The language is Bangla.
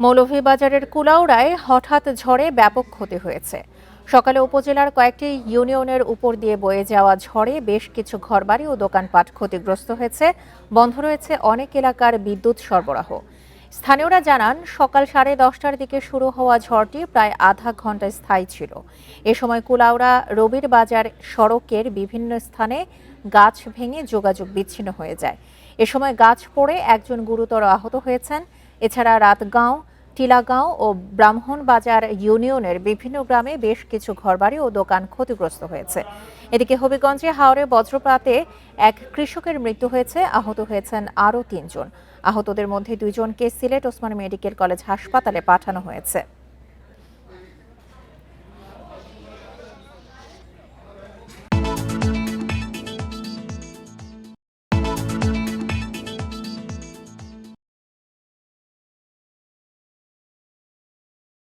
মৌলভীবাজারের কুলাউড়ায় হঠাৎ ঝড়ে ব্যাপক ক্ষতি হয়েছে। সকালে উপজেলার কয়েকটি ইউনিয়নের উপর দিয়ে বয়ে যাওয়া ঝড়ে বেশ কিছু ঘরবাড়ি ও দোকানপাট ক্ষতিগ্রস্ত হয়েছে। বন্ধ রয়েছে অনেক এলাকার বিদ্যুৎ সরবরাহ। স্থানীয়রা জানান, সকাল 10:30টার দিকে শুরু হওয়া ঝড়টি প্রায় আধা ঘন্টা স্থায়ী ছিল। এ সময় কুলাউড়া রবির বাজার সড়কের বিভিন্ন স্থানে গাছ ভেঙে যোগাযোগ বিচ্ছিন্ন হয়ে যায়। এ সময় গাছ পড়ে একজন গুরুতর আহত হয়েছেন। এছাড়া রাতগাঁও, টিলাগাঁও ও ব্রাহ্মণবাজার ইউনিয়নের বিভিন্ন গ্রামে বেশ কিছু ঘরবাড়ি ও দোকান ক্ষতিগ্রস্ত হয়েছে। এদিকে হবিগঞ্জে হাওরে বজ্রপাতে এক কৃষকের মৃত্যু হয়েছে, আহত হয়েছেন আরও 3 জন। আহতদের মধ্যে 2 জনকে সিলেট ওসমানী মেডিকেল কলেজ হাসপাতালে পাঠানো হয়েছে।